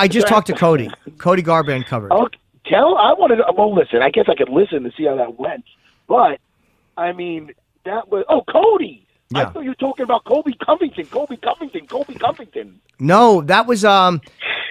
I just talked to Cody. Cody Garbrandt covered. Okay, I wanted to, well, listen, I guess I could listen to see how that went. But, I mean, that was, Cody. Yeah. I thought you were talking about Colby Covington. No, that was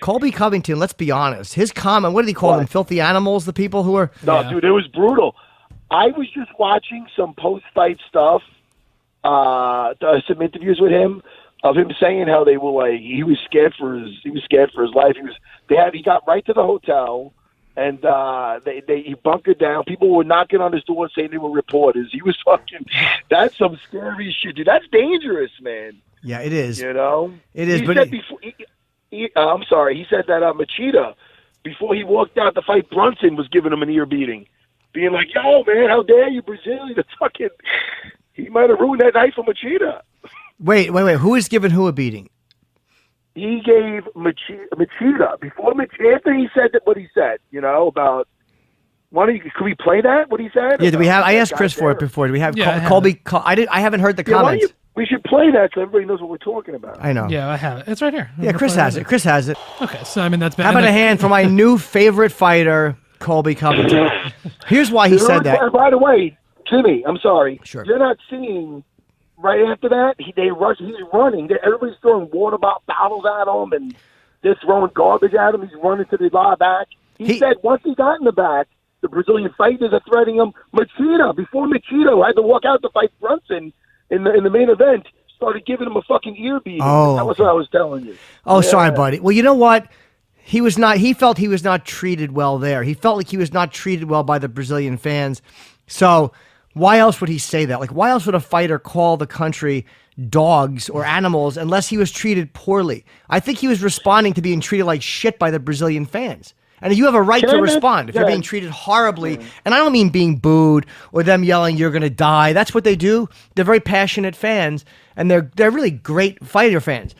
Colby Covington. Let's be honest. His comment, what did he call them? Filthy animals, the people who are... No, dude, it was brutal. I was just watching some post-fight stuff, some interviews with him, of him saying how they were like, he was scared for his life. He got right to the hotel, and he bunkered down. People were knocking on his door saying they were reporters. He was fucking, that's some scary shit, dude. That's dangerous, man. Yeah, it is. You know? It is, he said I'm sorry, he said that Machida, before he walked out to fight Brunson, was giving him an ear beating. Being like, yo, man, how dare you, Brazilian? He might have ruined that night for Machida. Wait. Who is giving who a beating? He gave Machida. Before after he said what he said, about... Could we play that, what he said? Yeah, do we have... I asked Chris for it before. Do we have Colby... I haven't heard the comments. We should play that so everybody knows what we're talking about. I know. Yeah, I have it. It's right here. Yeah, Chris has it. Okay, so, I mean, that's bad. How about a hand for my new favorite fighter, Colby Covington? Here's why he said that. By the way, Jimmy, I'm sorry. Sure. You're not seeing... Right after that, he's running. Everybody's throwing water bottles at him, and they're throwing garbage at him. He's running to the back. He said once he got in the back, the Brazilian fighters are threatening him. Before Machida had to walk out to fight Brunson in the main event, started giving him a fucking ear beating. Oh. That was what I was telling you. Oh, yeah. Sorry, buddy. Well, you know what? He felt he was not treated well there. He felt like he was not treated well by the Brazilian fans. So... why else would he say that? Like, why else would a fighter call the country dogs or animals unless he was treated poorly? I think he was responding to being treated like shit by the Brazilian fans. And you have a right to respond if you're being treated horribly. And I don't mean being booed or them yelling, you're going to die. That's what they do. They're very passionate fans, and they're really great fighter fans.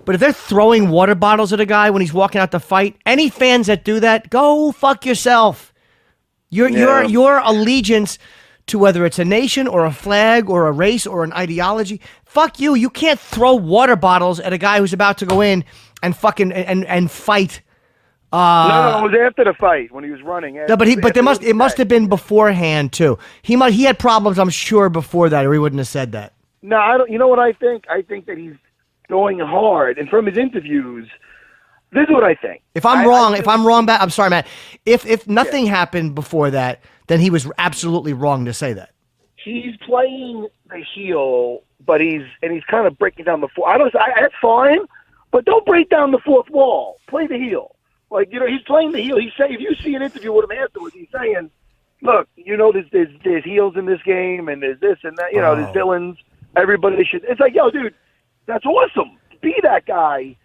But if they're throwing water bottles at a guy when he's walking out to fight, any fans that do that, go fuck yourself. Your allegiance to whether it's a nation or a flag or a race or an ideology, fuck you. You can't throw water bottles at a guy who's about to go in and fucking and fight. No, it was after the fight when he was running. No, but it must have been beforehand too. He had problems, I'm sure, before that, or he wouldn't have said that. No, I don't. You know what I think? I think that he's going hard, and from his interviews, this is what I think. If I'm wrong, I'm sorry, Matt. If nothing happened before that, then he was absolutely wrong to say that. He's playing the heel, but he's kind of breaking down the fourth. That's fine, but don't break down the fourth wall. Play the heel. Like, he's playing the heel. He's saying, if you see an interview with him afterwards, he's saying, look, there's heels in this game, and there's this and that. There's villains. Everybody should. It's like, yo, dude, that's awesome. Be that guy.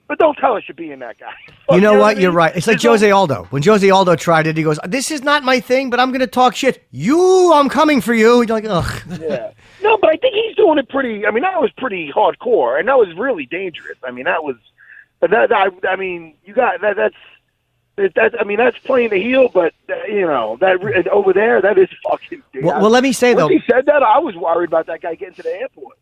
But don't tell us you're being that guy. You know what? You're right. It's like Jose Aldo. When Jose Aldo tried it, he goes, this is not my thing, but I'm going to talk shit. I'm coming for you. You're like, ugh. Yeah. No, but I think he's doing it pretty, that was pretty hardcore, and that was really dangerous. That's playing the heel, but, that over there, that is fucking dangerous. Well, let me say, though. Once he said that, I was worried about that guy getting to the airport.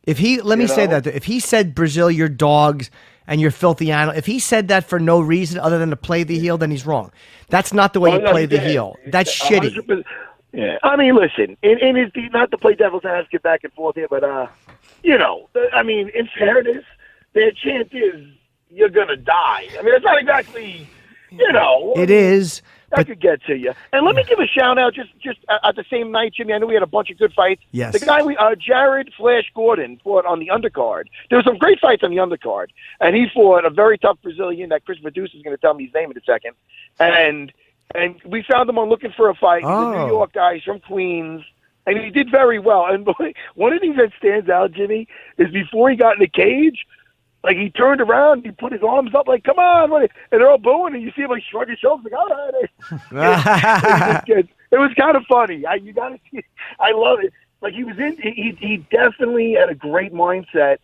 Let me say that. If he said, Brazil, you're dogs, and you're filthy animal. If he said that for no reason other than to play the heel, then he's wrong. That's not the way you play the heel. That's shitty. Yeah, listen, not to play devil's advocate back and forth here, but in fairness, their chant is you're gonna die. It's not exactly, It is. That could get to you. And let me give a shout out just at the same night, Jimmy. I know we had a bunch of good fights. Yes. The guy Jared Flash Gordon fought on the undercard. There were some great fights on the undercard, and he fought a very tough Brazilian that Chris Medusa is going to tell me his name in a second. And we found him on Looking for a Fight. He's a New York guy. He's from Queens. And he did very well. And one of the things that stands out, Jimmy, is before he got in the cage, like, he turned around, he put his arms up, like, come on, and they're all booing, and you see him, like, shrug his shoulders, like, all right. It was kind of funny. You got to see it. I love it. Like, he definitely had a great mindset,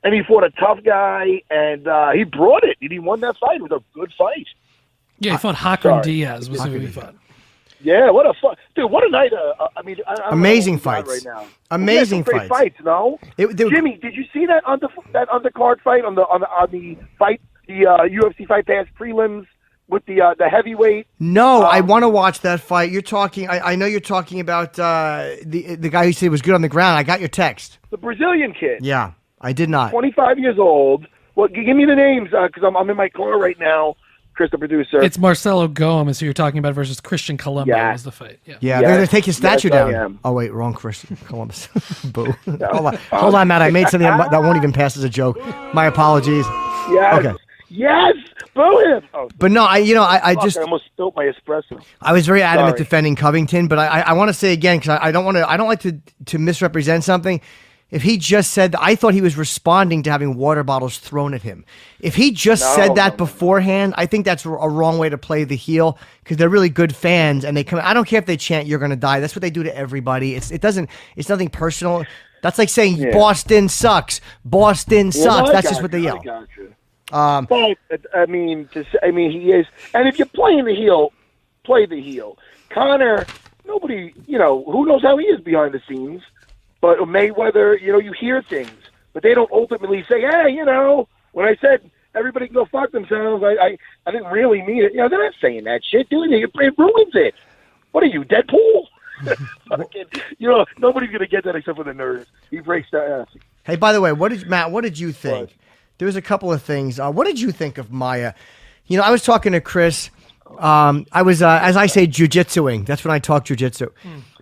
and he fought a tough guy, and he brought it, and he won that fight. It was a good fight. Yeah, he fought Hakon Diaz, was who he fought. Yeah, what a fun dude! What a night! Amazing fights right now. Amazing fights. No, Jimmy, did you see that undercard fight on the fight UFC Fight Pass prelims with the heavyweight. No, I want to watch that fight. You're talking. I know you're talking about the guy who said was good on the ground. I got your text. The Brazilian kid. Yeah, I did not. 25 years old. Well, give me the names because I'm in my car right now. Chris, the producer. It's Marcelo Gomes who you're talking about versus Christian Colombo was the fight. Yeah, they're going to take his statue down. I am. Oh, wait, wrong Christian Columbus. Boo. Hold on, Matt. I made something that won't even pass as a joke. My apologies. Yes. Okay. Yes. Boo him. Oh, but no, I I almost spilled my espresso. I was very adamant defending Covington, but I want to say again, because I don't like to misrepresent something. If he just said, I thought he was responding to having water bottles thrown at him. If he just said that beforehand, I think that's a wrong way to play the heel because they're really good fans and they come. I don't care if they chant "You're gonna die." That's what they do to everybody. It's nothing personal. That's like saying Boston sucks. Boston sucks. That's just what they yell. But I mean, he is. And if you're playing the heel, play the heel. Conor, nobody, who knows how he is behind the scenes. But Mayweather, you hear things, but they don't ultimately say, hey, when I said everybody can go fuck themselves, I didn't really mean it. They're not saying that shit, dude. It ruins it. What are you, Deadpool? Nobody's going to get that except for the nerds. He breaks their ass. Hey, by the way, what did you think? What? There was a couple of things. What did you think of Maia? I was talking to Chris. I was, as I say, jujitsuing. That's when I talk jujitsu.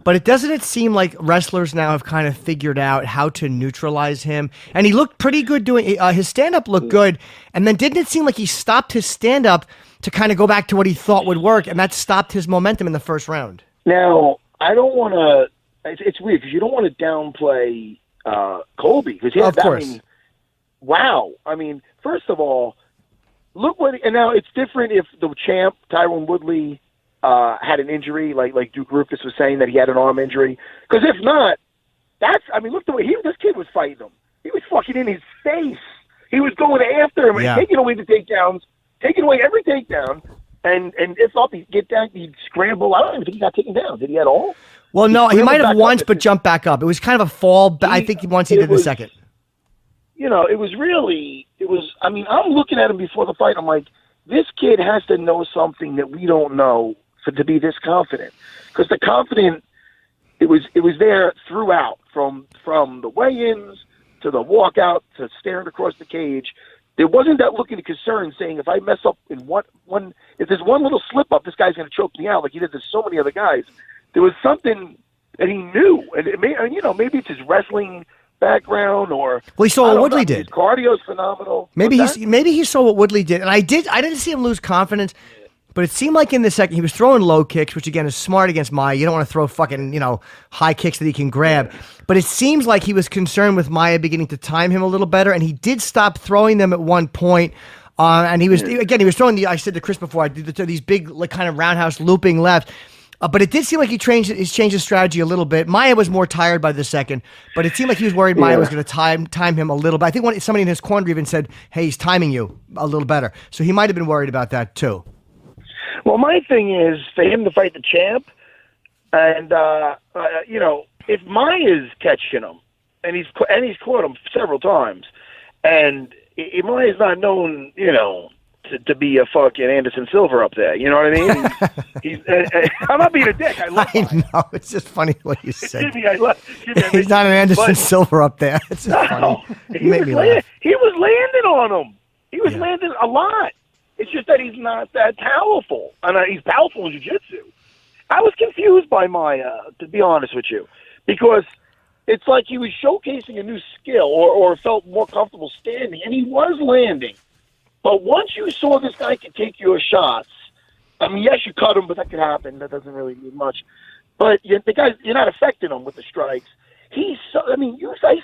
But doesn't it seem like wrestlers now have kind of figured out how to neutralize him? And he looked pretty good doing his stand-up looked good. And then didn't it seem like he stopped his stand-up to kind of go back to what he thought would work, and that stopped his momentum in the first round? Now, I don't want to – it's weird because you don't want to downplay Colby. Because of course. Wow. First of all, look what – and now it's different if the champ, Tyron Woodley – had an injury, like Duke Rufus was saying that he had an arm injury. Because if not, look the way this kid was fighting him. He was fucking in his face. He was going after him and taking away the takedowns, taking away every takedown. And if not, he'd get down, he'd scramble. I don't even think he got taken down. Did he at all? Well, no, he might have once, but jumped back up. It was kind of a fall. I think once he did the second. It was. I'm looking at him before the fight. I'm like, this kid has to know something that we don't know to be this confident, because the confident it was there throughout, from the weigh-ins to the walkout to staring across the cage. There wasn't that look of concern saying if I mess up in if there's one little slip up, this guy's going to choke me out like he did to so many other guys. There was something that he knew, and maybe it's his wrestling background or he saw what Woodley did. His cardio's phenomenal. Maybe he saw what Woodley did, and I didn't see him lose confidence. But it seemed like in the second, he was throwing low kicks, which again is smart against Maia. You don't want to throw fucking, high kicks that he can grab. But it seems like he was concerned with Maia beginning to time him a little better, and he did stop throwing them at one point. And he was throwing I said to Chris before, I did these big kind of roundhouse looping left. But it did seem like he changed his strategy a little bit. Maia was more tired by the second, but it seemed like he was worried Maia was going to time him a little bit. I think somebody in his corner even said, hey, he's timing you a little better. So he might have been worried about that too. Well, my thing is for him to fight the champ, and if Maia's catching him, and he's caught him several times, and if Maia's not known, to be a fucking Anderson Silva up there, you know what I mean? He's I'm not being a dick. I know it's just funny what you say. He's not an Anderson Silva up there. It's just funny. He was landing on him. He was landing a lot. It's just that he's not that powerful, and he's powerful in jiu-jitsu. I was confused by Maia, to be honest with you, because it's like he was showcasing a new skill or felt more comfortable standing, and he was landing. But once you saw this guy could take your shots, yes, you cut him, but that could happen. That doesn't really mean much. But the guy, you're not affecting him with the strikes. I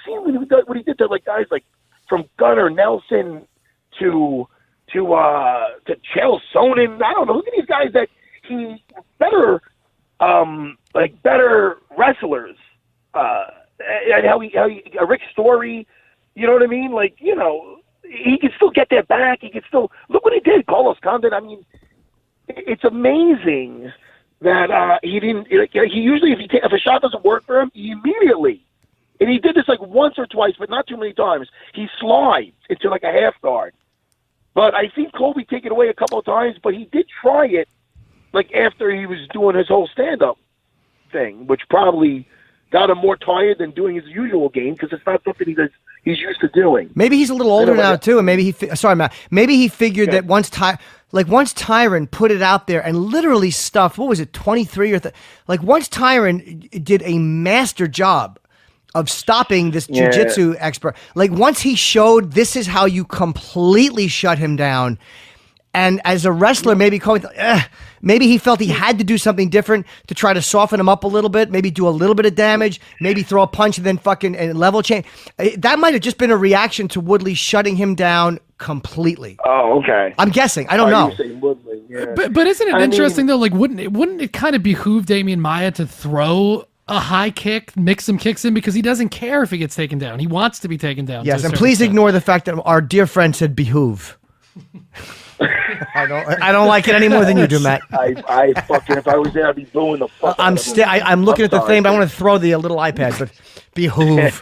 seen what he did to guys like from Gunnar Nelson to Chael Sonnen. I don't know. Look at these guys that he better wrestlers. And how Rick Story, you know what I mean? He can still get their back. He can still look what he did. Carlos Condit. It's amazing that he didn't. He usually, if a shot doesn't work for him, he immediately. And he did this once or twice, but not too many times. He slides into a half guard. But I seen Colby take it away a couple of times, but he did try it, like after he was doing his whole stand-up thing, which probably got him more tired than doing his usual game because it's not something he's used to doing. Maybe he's a little older now too, and maybe sorry, Matt. Maybe he figured that once Tyron put it out there and literally stuffed, what was it, 23 or once Tyron did a master job of stopping this jiu-jitsu expert, once he showed this is how you completely shut him down. And as a wrestler, maybe he felt he had to do something different to try to soften him up a little bit, maybe do a little bit of damage, maybe throw a punch and then fucking level change. That might have just been a reaction to Woodley shutting him down completely. Oh, okay. I'm guessing. I don't know. Woodley, yeah. But isn't it interesting though? Wouldn't it kind of behoove Damian Maia to throw a high kick, mix some kicks in, because he doesn't care if he gets taken down. He wants to be taken down. Yes, and please ignore the fact that our dear friend said behoove. I don't like it any more than you do, Matt. I fucking, if I was there, I'd be booing the fuck. I'm looking at the thing, but I want to throw the little iPad. But behoove.